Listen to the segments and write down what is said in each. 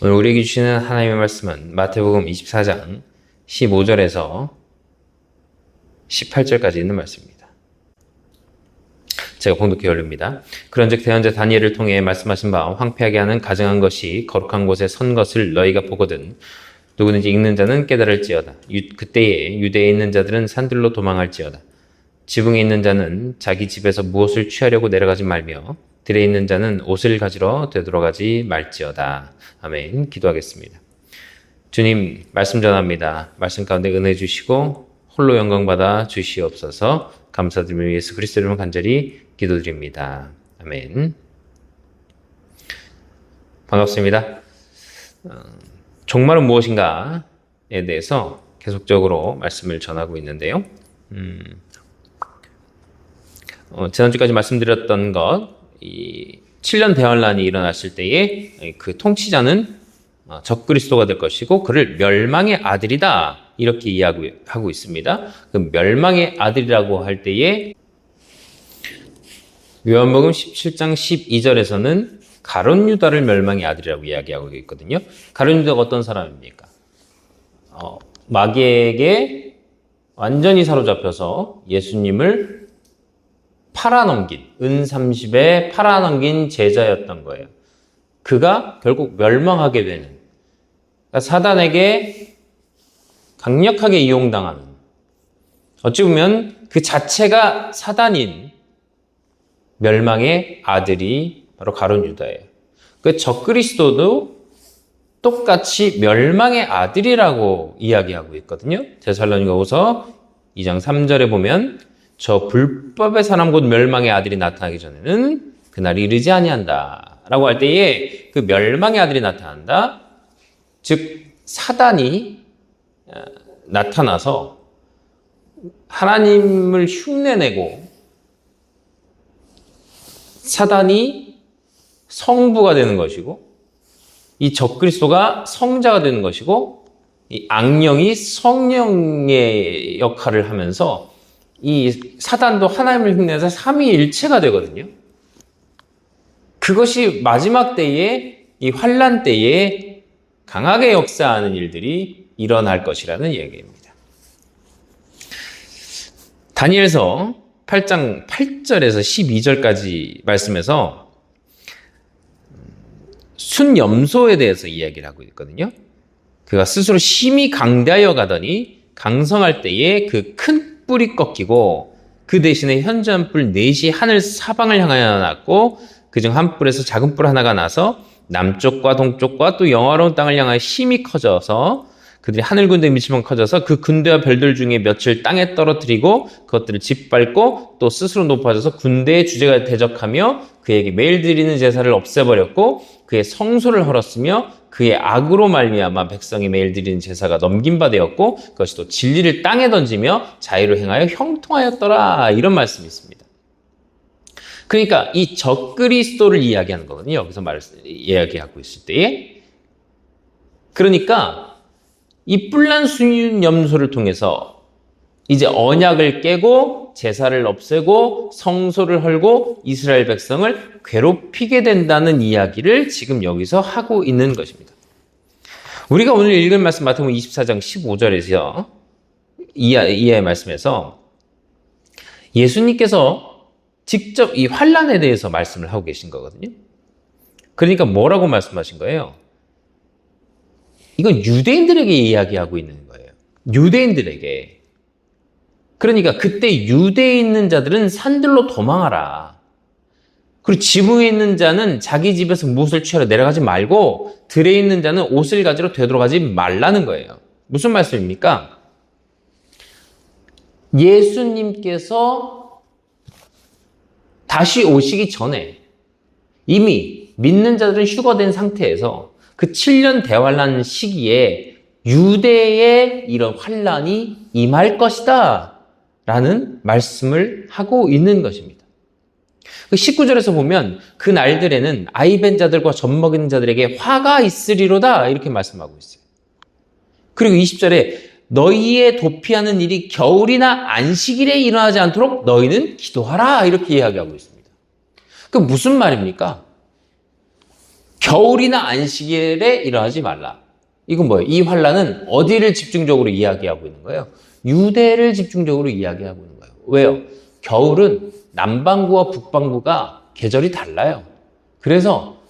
오늘 우리에게 주시는 하나님의 말씀은 마태복음 24장 15절에서 18절까지 있는 말씀입니다. 제가 봉독해 올립니다. 그런즉 대언자 다니엘을 통해 말씀하신 바 황폐하게 하는 가증한 것이 거룩한 곳에 선 것을 너희가 보거든 누구든지 읽는 자는 깨달을지어다. 그때에 유대에 있는 자들은 산들로 도망할지어다. 지붕에 있는 자는 자기 집에서 무엇을 취하려고 내려가지 말며 들에 있는 자는 옷을 가지러 되돌아가지 말지어다. 아멘. 기도하겠습니다. 주님, 말씀 전합니다. 말씀 가운데 은혜 주시고 홀로 영광 받아 주시옵소서. 감사드리며 예수 그리스도 이름으로 간절히 기도드립니다. 아멘. 반갑습니다. 종말은 무엇인가에 대해서 계속적으로 말씀을 전하고 있는데요. 지난주까지 말씀드렸던 것, 이 7년 대환란이 일어났을 때에 그 통치자는 적그리스도가 될 것이고 그를 멸망의 아들이다 이렇게 이야기하고 있습니다. 그 멸망의 아들이라고 할 때에 요한복음 17장 12절에서는 가룟 유다를 멸망의 아들이라고 이야기하고 있거든요. 가룟 유다가 어떤 사람입니까? 마귀에게 완전히 사로잡혀서 예수님을 팔아넘긴, 은 30에 팔아넘긴 제자였던 거예요. 그가 결국 멸망하게 되는, 그러니까 사단에게 강력하게 이용당하는, 어찌 보면 그 자체가 사단인 멸망의 아들이 바로 가룟 유다예요. 그 적그리스도도 똑같이 멸망의 아들이라고 이야기하고 있거든요. 데살로니가후서 2장 3절에 보면 저 불법의 사람 곧 멸망의 아들이 나타나기 전에는 그날이 이르지 아니한다 라고 할 때에 그 멸망의 아들이 나타난다. 즉 사단이 나타나서 하나님을 흉내내고 사단이 성부가 되는 것이고 이 적그리스도가 성자가 되는 것이고 이 악령이 성령의 역할을 하면서 이 사단도 하나님을 흉내내서 삼위일체가 되거든요. 그것이 마지막 때에 이 환란 때에 강하게 역사하는 일들이 일어날 것이라는 얘기입니다. 다니엘서 8장 8절에서 12절까지 말씀에서 순염소에 대해서 이야기를 하고 있거든요. 그가 스스로 심히 강대하여 가더니 강성할 때에 그 큰 뿔이 꺾이고 그 대신에 현저한 뿔 넷이 하늘 사방을 향하여 났고 그중 한 뿔에서 작은 뿔 하나가 나서 남쪽과 동쪽과 또 영화로운 땅을 향하여 힘이 커져서 그들이 하늘 군대에 미치면 커져서 그 군대와 별들 중에 며칠 땅에 떨어뜨리고 그것들을 짓밟고 또 스스로 높아져서 군대의 주제가 대적하며 그에게 매일 드리는 제사를 없애버렸고 그의 성소를 헐었으며 그의 악으로 말미암아 백성이 매일 드리는 제사가 넘긴 바 되었고 그것이 또 진리를 땅에 던지며 자유로 행하여 형통하였더라 이런 말씀이 있습니다. 그러니까 이 적그리스도를 이야기하는 거거든요. 여기서 이야기하고 있을 때에 그러니까 이 뿔난 순염소를 통해서 이제 언약을 깨고 제사를 없애고 성소를 헐고 이스라엘 백성을 괴롭히게 된다는 이야기를 지금 여기서 하고 있는 것입니다. 우리가 오늘 읽은 말씀 마태복음 24장 15절에서 이하의 말씀에서 예수님께서 직접 이 환란에 대해서 말씀을 하고 계신 거거든요. 그러니까 뭐라고 말씀하신 거예요? 이건 유대인들에게 이야기하고 있는 거예요. 유대인들에게. 그러니까 그때 유대에 있는 자들은 산들로 도망하라. 그리고 지붕에 있는 자는 자기 집에서 무엇을 취하러 내려가지 말고 들에 있는 자는 옷을 가지러 되돌아가지 말라는 거예요. 무슨 말씀입니까? 예수님께서 다시 오시기 전에 이미 믿는 자들은 휴거된 상태에서 그 7년 대환란 시기에 유대의 이런 환란이 임할 것이다 라는 말씀을 하고 있는 것입니다. 19절에서 보면 그 날들에는 아이 벤 자들과 젖 먹이는 자들에게 화가 있으리로다 이렇게 말씀하고 있어요. 그리고 20절에 너희의 도피하는 일이 겨울이나 안식일에 일어나지 않도록 너희는 기도하라 이렇게 이야기하고 있습니다. 그 무슨 말입니까? 겨울이나 안식일에 일어나지 말라. 이건 뭐예요? 이 환란은 어디를 집중적으로 이야기하고 있는 거예요? 유대를 집중적으로 이야기하고 있는 거예요. 왜요? 겨울은 남반구와 북반구가 계절이 달라요. 그래서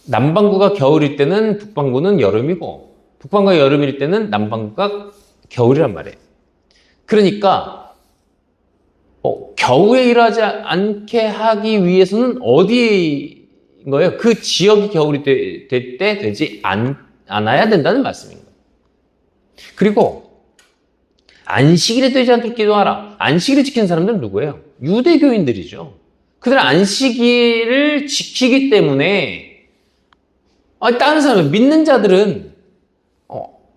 남반구가 겨울일 때는 북반구는 여름이고, 북반구가 여름일 때는 남반구가 겨울이란 말이에요. 그러니까 겨울에 일하지 않게 하기 위해서는 어디인 거예요? 그 지역이 겨울이 될 때 되지 않아야 된다는 말씀인 거예요. 그리고 안식일에 되지 않도록 기도하라. 안식일을 지키는 사람들은 누구예요? 유대교인들이죠. 그들은 안식일을 지키기 때문에 다른 사람, 믿는 자들은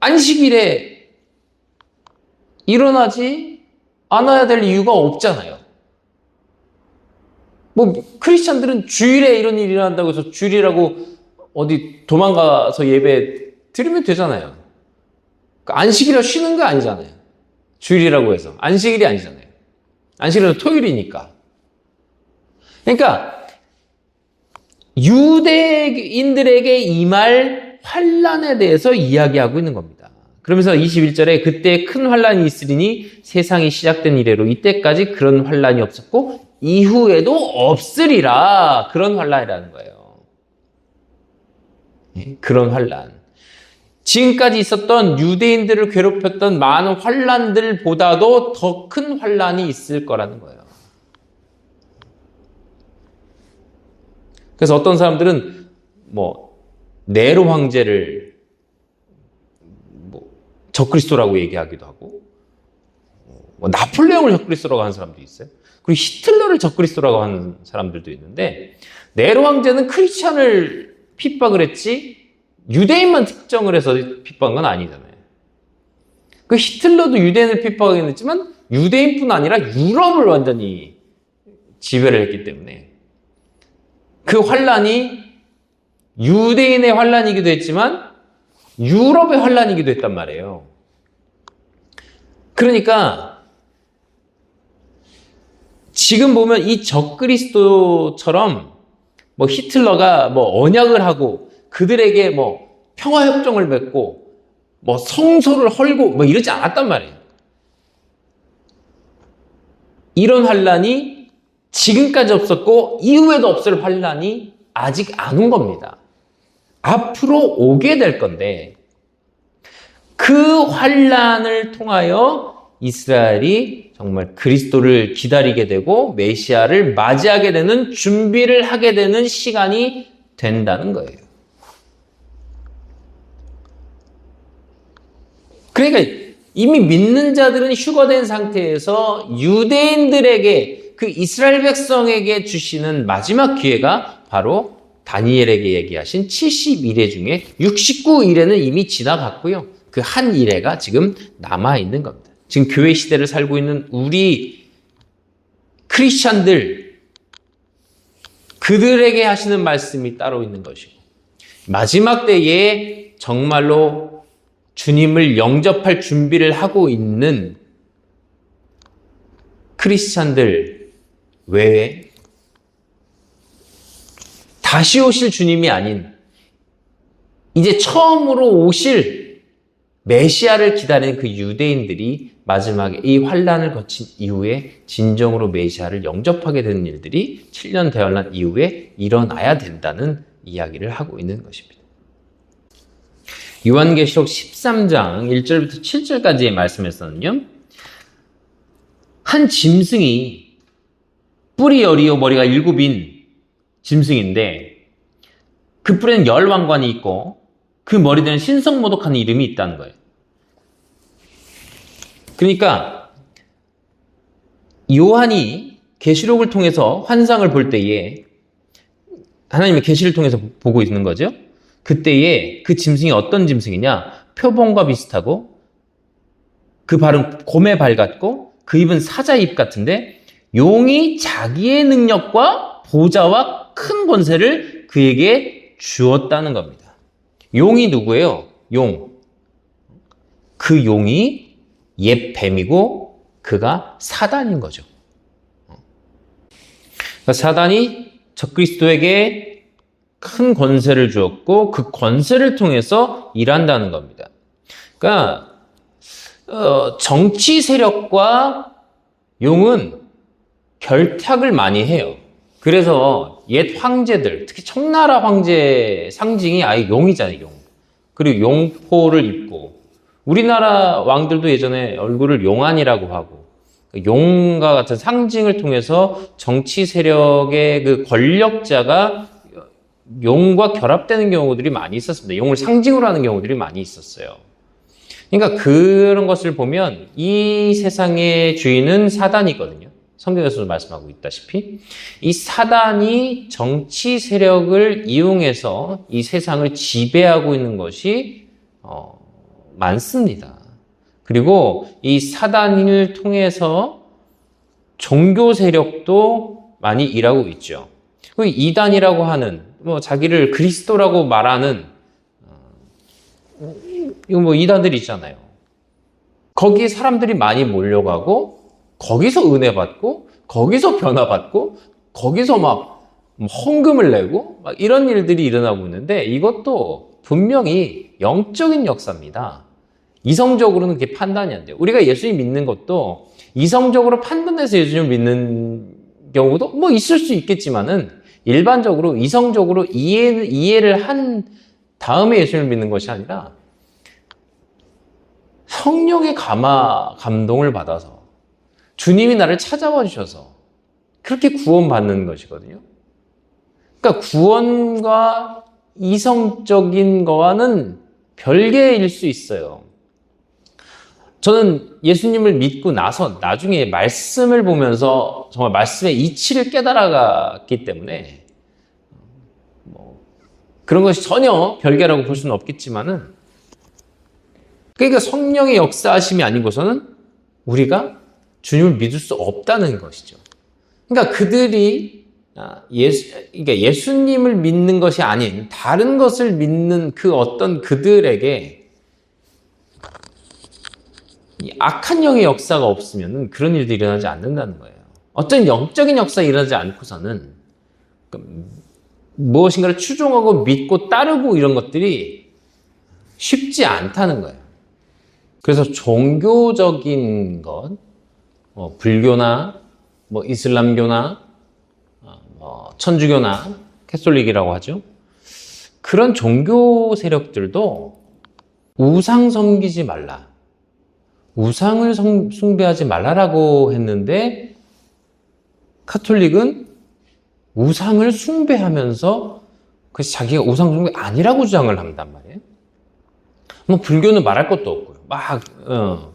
안식일에 일어나지 않아야 될 이유가 없잖아요. 크리스찬들은 주일에 이런 일이 일어난다고 해서 주일이라고 어디 도망가서 예배 드리면 되잖아요. 안식일이라 쉬는 거 아니잖아요. 주일이라고 해서. 안식일이 아니잖아요. 안식일은 토요일이니까. 그러니까 유대인들에게 임할 환란에 대해서 이야기하고 있는 겁니다. 그러면서 21절에 그때 큰 환란이 있으리니 세상이 시작된 이래로 이때까지 그런 환란이 없었고 이후에도 없으리라. 그런 환란이라는 거예요. 그런 환란. 지금까지 있었던 유대인들을 괴롭혔던 많은 환란들보다도 더 큰 환란이 있을 거라는 거예요. 그래서 어떤 사람들은 네로 황제를 적그리스도라고 얘기하기도 하고, 나폴레옹을 적그리스도라고 하는 사람도 있어요. 그리고 히틀러를 적그리스도라고 하는 사람들도 있는데, 네로 황제는 크리스찬을 핍박을 했지 유대인만 특정을 해서 핍박한 건 아니잖아요. 그 히틀러도 유대인을 핍박하긴 했지만 유대인뿐 아니라 유럽을 완전히 지배를 했기 때문에 그 환란이 유대인의 환란이기도 했지만 유럽의 환란이기도 했단 말이에요. 그러니까 지금 보면 이 적그리스도처럼 히틀러가 언약을 하고 그들에게 평화협정을 맺고 성소를 헐고 이러지 않았단 말이에요. 이런 환란이 지금까지 없었고 이후에도 없을 환란이 아직 안 온 겁니다. 앞으로 오게 될 건데 그 환란을 통하여 이스라엘이 정말 그리스도를 기다리게 되고 메시아를 맞이하게 되는 준비를 하게 되는 시간이 된다는 거예요. 그러니까 이미 믿는 자들은 휴거된 상태에서 유대인들에게 그 이스라엘 백성에게 주시는 마지막 기회가 바로 다니엘에게 얘기하신 70일의 중에 69일에는 이미 지나갔고요. 그 한 일회가 지금 남아있는 겁니다. 지금 교회 시대를 살고 있는 우리 크리스찬들, 그들에게 하시는 말씀이 따로 있는 것이고, 마지막 때에 정말로 주님을 영접할 준비를 하고 있는 크리스찬들 외에 다시 오실 주님이 아닌 이제 처음으로 오실 메시아를 기다리는 그 유대인들이 마지막에 이 환란을 거친 이후에 진정으로 메시아를 영접하게 되는 일들이 7년 대환란 이후에 일어나야 된다는 이야기를 하고 있는 것입니다. 요한계시록 13장 1절부터 7절까지의 말씀에서는요, 한 짐승이 뿔이 여리요 머리가 7인 짐승인데 그 뿔에는 10왕관이 있고 그 머리에는 신성모독하는 이름이 있다는 거예요. 그러니까 요한이 계시록을 통해서 환상을 볼 때에 하나님의 계시를 통해서 보고 있는 거죠. 그때에 그 짐승이 어떤 짐승이냐? 표범과 비슷하고 그 발은 곰의 발 같고 그 입은 사자 입 같은데 용이 자기의 능력과 보좌와 큰 권세를 그에게 주었다는 겁니다. 용이 누구예요? 용. 그 용이 옛 뱀이고 그가 사단인 거죠. 그러니까 사단이 적그리스도에게 큰 권세를 주었고 그 권세를 통해서 일한다는 겁니다. 그러니까 정치 세력과 용은 결탁을 많이 해요. 그래서 옛 황제들, 특히 청나라 황제 상징이 아예 용이잖아요, 용. 그리고 용포를 입고 우리나라 왕들도 예전에 얼굴을 용안이라고 하고 용과 같은 상징을 통해서 정치 세력의 그 권력자가 용과 결합되는 경우들이 많이 있었습니다. 용을 상징으로 하는 경우들이 많이 있었어요. 그러니까 그런 것을 보면 이 세상의 주인은 사단이거든요. 성경에서도 말씀하고 있다시피 이 사단이 정치 세력을 이용해서 이 세상을 지배하고 있는 것이 많습니다. 그리고 이 사단을 통해서 종교 세력도 많이 일하고 있죠. 그 이단이라고 하는 자기를 그리스도라고 말하는 이거 이단들이 있잖아요. 거기에 사람들이 많이 몰려가고 거기서 은혜 받고 거기서 변화 받고 거기서 막 헌금을 내고 막 이런 일들이 일어나고 있는데 이것도 분명히 영적인 역사입니다. 이성적으로는 그게 판단이 안 돼요. 우리가 예수님 믿는 것도 이성적으로 판단해서 예수님 믿는 경우도 있을 수 있겠지만은 일반적으로 이성적으로 이해를 한 다음에 예수님을 믿는 것이 아니라 성령의 감동을 받아서 주님이 나를 찾아와 주셔서 그렇게 구원받는 것이거든요. 그러니까 구원과 이성적인 거와는 별개일 수 있어요. 저는 예수님을 믿고 나서 나중에 말씀을 보면서 정말 말씀의 이치를 깨달아갔기 때문에 그런 것이 전혀 별개라고 볼 수는 없겠지만은 그러니까 성령의 역사하심이 아니고서는 우리가 주님을 믿을 수 없다는 것이죠. 그러니까 그들이 그러니까 예수님을 믿는 것이 아닌 다른 것을 믿는 그 어떤 그들에게 이 악한 영의 역사가 없으면 그런 일들이 일어나지 않는다는 거예요. 어떤 영적인 역사가 일어나지 않고서는 무엇인가를 추종하고 믿고 따르고 이런 것들이 쉽지 않다는 거예요. 그래서 종교적인 것, 불교나 이슬람교나 천주교나 캐톨릭이라고 하죠. 그런 종교 세력들도 우상 섬기지 말라. 우상을 숭배하지 말라라고 했는데 카톨릭은 우상을 숭배하면서 그래서 자기가 우상 숭배 아니라고 주장을 한단 말이에요. 불교는 말할 것도 없고요. 막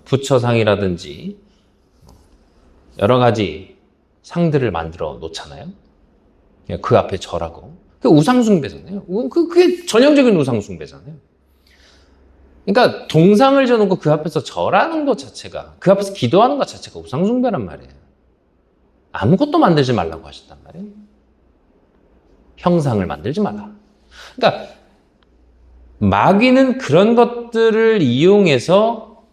부처상이라든지 여러 가지 상들을 만들어 놓잖아요. 그 앞에 절하고. 그게 우상 숭배잖아요. 그게 전형적인 우상 숭배잖아요. 그러니까 동상을 져놓고 그 앞에서 절하는 것 자체가, 그 앞에서 기도하는 것 자체가 우상숭배란 말이에요. 아무것도 만들지 말라고 하셨단 말이에요. 형상을 만들지 말라. 그러니까 마귀는 그런 것들을 이용해서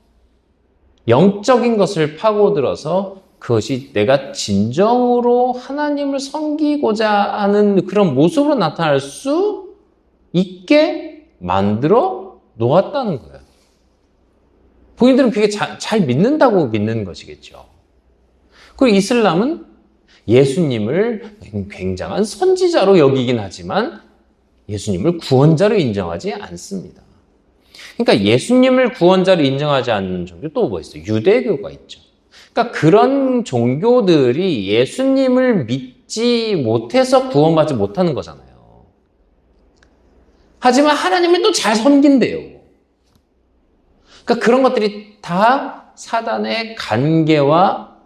영적인 것을 파고들어서 그것이 내가 진정으로 하나님을 섬기고자 하는 그런 모습으로 나타날 수 있게 만들어 놓았다는 거예요. 본인들은 그게 잘 믿는다고 믿는 것이겠죠. 그리고 이슬람은 예수님을 굉장한 선지자로 여기긴 하지만 예수님을 구원자로 인정하지 않습니다. 그러니까 예수님을 구원자로 인정하지 않는 종교 또 뭐 있어요? 유대교가 있죠. 그러니까 그런 종교들이 예수님을 믿지 못해서 구원받지 못하는 거잖아요. 하지만 하나님을 또 잘 섬긴대요. 그러니까 그런 것들이 다 사단의 관계와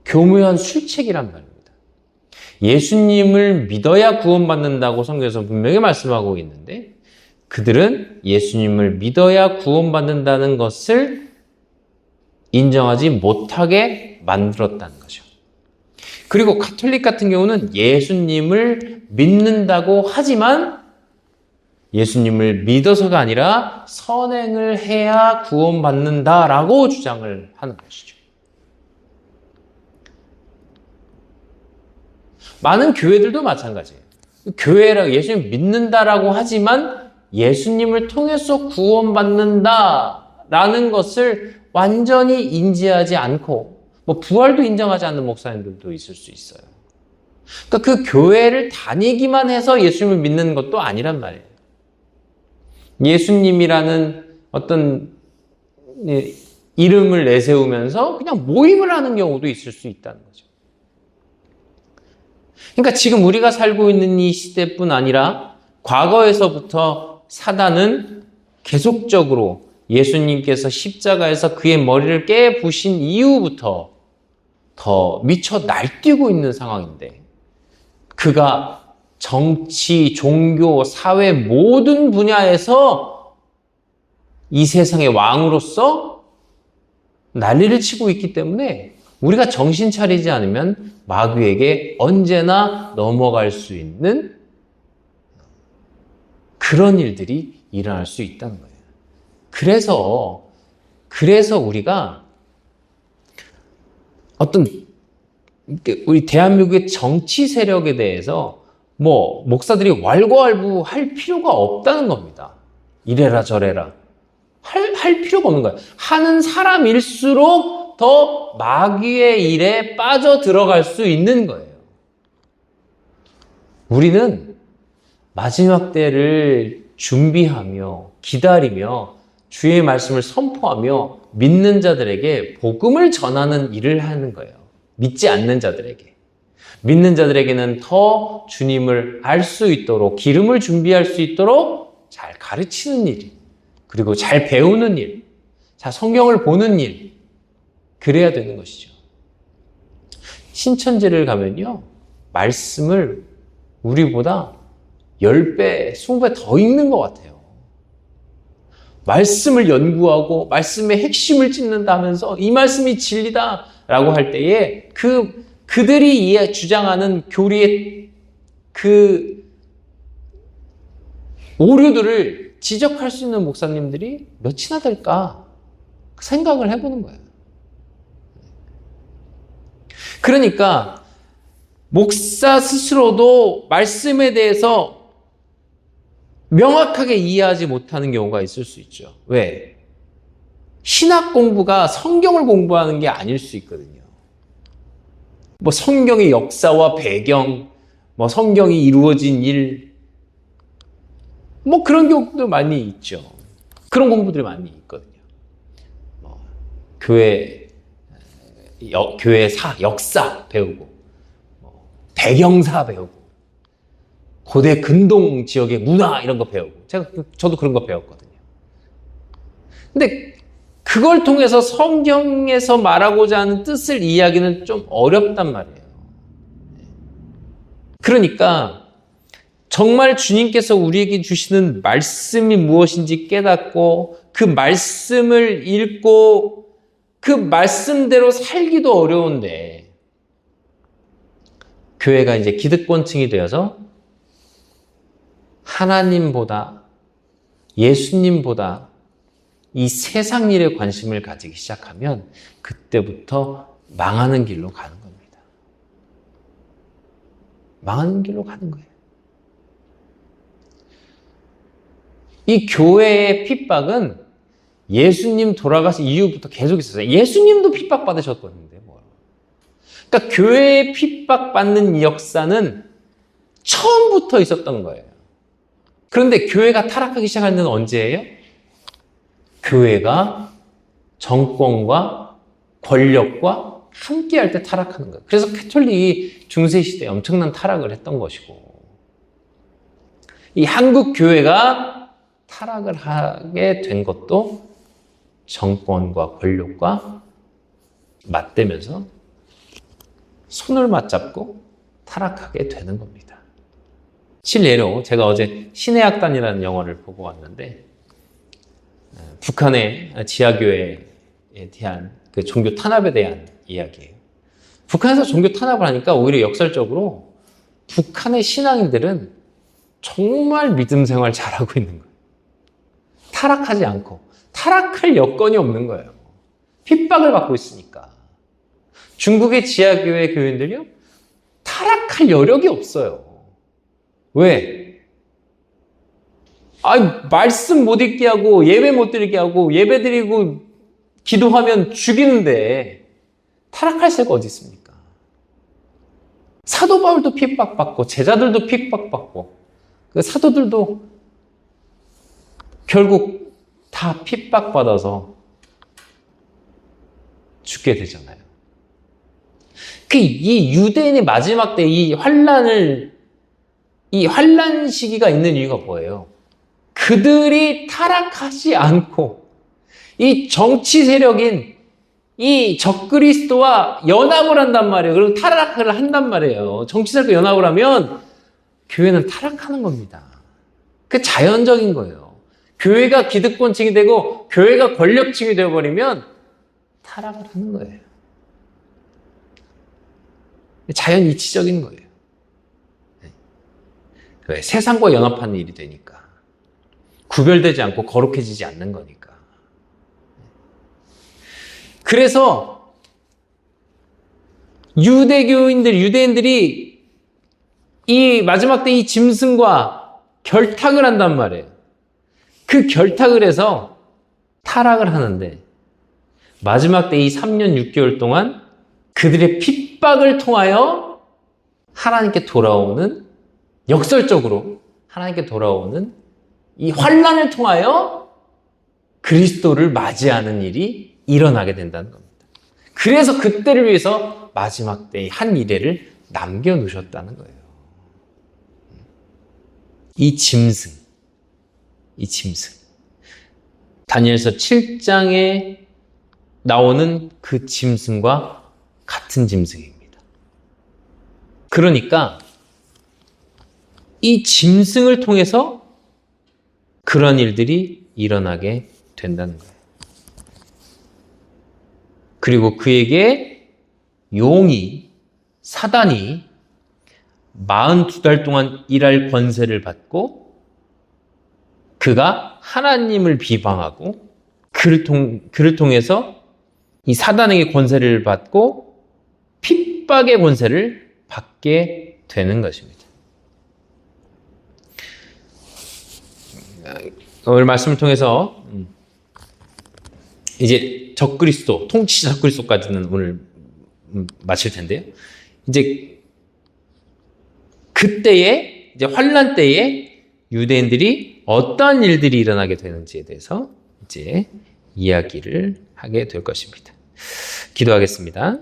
교묘한 술책이란 말입니다. 예수님을 믿어야 구원받는다고 성경에서 분명히 말씀하고 있는데 그들은 예수님을 믿어야 구원받는다는 것을 인정하지 못하게 만들었다는 거죠. 그리고 가톨릭 같은 경우는 예수님을 믿는다고 하지만 예수님을 믿어서가 아니라 선행을 해야 구원받는다라고 주장을 하는 것이죠. 많은 교회들도 마찬가지예요. 교회라 예수님 믿는다라고 하지만 예수님을 통해서 구원받는다라는 것을 완전히 인지하지 않고 뭐 부활도 인정하지 않는 목사님들도 있을 수 있어요. 그러니까 그 교회를 다니기만 해서 예수님을 믿는 것도 아니란 말이에요. 예수님이라는 어떤 이름을 내세우면서 그냥 모임을 하는 경우도 있을 수 있다는 거죠. 그러니까 지금 우리가 살고 있는 이 시대뿐 아니라 과거에서부터 사단은 계속적으로 예수님께서 십자가에서 그의 머리를 깨부신 이후부터 더 미쳐 날뛰고 있는 상황인데 그가 정치, 종교, 사회 모든 분야에서 이 세상의 왕으로서 난리를 치고 있기 때문에 우리가 정신 차리지 않으면 마귀에게 언제나 넘어갈 수 있는 그런 일들이 일어날 수 있다는 거예요. 그래서 우리가 어떤 우리 대한민국의 정치 세력에 대해서 뭐 목사들이 왈가왈부할 필요가 없다는 겁니다. 이래라 저래라 할 필요가 없는 거예요. 하는 사람일수록 더 마귀의 일에 빠져 들어갈 수 있는 거예요. 우리는 마지막 때를 준비하며 기다리며 주의 말씀을 선포하며 믿는 자들에게 복음을 전하는 일을 하는 거예요. 믿지 않는 자들에게. 믿는 자들에게는 더 주님을 알 수 있도록 기름을 준비할 수 있도록 잘 가르치는 일, 그리고 잘 배우는 일, 자 성경을 보는 일, 그래야 되는 것이죠. 신천지를 가면요, 말씀을 우리보다 10배, 20배 더 읽는 것 같아요. 말씀을 연구하고 말씀의 핵심을 찢는다면서 이 말씀이 진리다라고 할 때에 그들이 주장하는 교리의 그 오류들을 지적할 수 있는 목사님들이 몇이나 될까 생각을 해보는 거예요. 그러니까 목사 스스로도 말씀에 대해서 명확하게 이해하지 못하는 경우가 있을 수 있죠. 왜? 신학 공부가 성경을 공부하는 게 아닐 수 있거든요. 뭐 성경의 역사와 배경, 뭐 성경이 이루어진 일, 뭐 그런 경우도 많이 있죠. 그런 공부들이 많이 있거든요. 교회 역사 배우고, 배경사 배우고, 고대 근동 지역의 문화 이런 거 배우고, 저도 그런 거 배웠거든요. 근데 그걸 통해서 성경에서 말하고자 하는 뜻을 이해하기는 좀 어렵단 말이에요. 그러니까 정말 주님께서 우리에게 주시는 말씀이 무엇인지 깨닫고 그 말씀을 읽고 그 말씀대로 살기도 어려운데 교회가 이제 기득권층이 되어서 하나님보다 예수님보다 이 세상 일에 관심을 가지기 시작하면 그때부터 망하는 길로 가는 겁니다. 망하는 길로 가는 거예요. 이 교회의 핍박은 예수님 돌아가신 이후부터 계속 있었어요. 예수님도 핍박받으셨거든요. 그러니까 교회의 핍박받는 역사는 처음부터 있었던 거예요. 그런데 교회가 타락하기 시작한 데는 언제예요? 교회가 정권과 권력과 함께할 때 타락하는 거예요. 그래서 가톨릭이 중세시대에 엄청난 타락을 했던 것이고 이 한국 교회가 타락을 하게 된 것도 정권과 권력과 맞대면서 손을 맞잡고 타락하게 되는 겁니다. 실례로 제가 어제 신의 악단이라는 영화를 보고 왔는데 북한의 지하교회에 대한 그 종교 탄압에 대한 이야기예요. 북한에서 종교 탄압을 하니까 오히려 역설적으로 북한의 신앙인들은 정말 믿음 생활 잘하고 있는 거예요. 타락하지 않고 타락할 여건이 없는 거예요. 핍박을 받고 있으니까. 중국의 지하교회 교인들요, 타락할 여력이 없어요. 왜? 말씀 못 읽게 하고 예배 못 드리게 하고 예배 드리고 기도하면 죽이는데 타락할 새가 어디 있습니까? 사도 바울도 핍박받고 제자들도 핍박받고 그 사도들도 결국 다 핍박받아서 죽게 되잖아요. 이 유대인의 마지막 때 이 환란 시기가 있는 이유가 뭐예요? 그들이 타락하지 않고 이 정치 세력인 이 적그리스도와 연합을 한단 말이에요. 그리고 타락을 한단 말이에요. 정치 세력과 연합을 하면 교회는 타락하는 겁니다. 그 자연적인 거예요. 교회가 기득권층이 되고 교회가 권력층이 되어버리면 타락을 하는 거예요. 자연 이치적인 거예요. 왜? 세상과 연합하는 일이 되니까. 구별되지 않고 거룩해지지 않는 거니까. 그래서 유대인들이 이 마지막 때 이 짐승과 결탁을 한단 말이에요. 그 결탁을 해서 타락을 하는데 마지막 때 이 3년 6개월 동안 그들의 핍박을 통하여 하나님께 돌아오는 역설적으로 하나님께 돌아오는 이 환난을 통하여 그리스도를 맞이하는 일이 일어나게 된다는 겁니다. 그래서 그때를 위해서 마지막 때의 한 이래를 남겨놓으셨다는 거예요. 이 짐승. 다니엘서 7장에 나오는 그 짐승과 같은 짐승입니다. 그러니까 이 짐승을 통해서 그런 일들이 일어나게 된다는 거예요. 그리고 그에게 사단이 42달 동안 일할 권세를 받고 그가 하나님을 비방하고 그를 통해서 이 사단에게 권세를 받고 핍박의 권세를 받게 되는 것입니다. 오늘 말씀을 통해서 이제 적그리스도, 통치 적그리스도까지는 오늘 마칠 텐데요. 이제 그때에 이제 환란 때에 유대인들이 어떠한 일들이 일어나게 되는지에 대해서 이제 이야기를 하게 될 것입니다. 기도하겠습니다.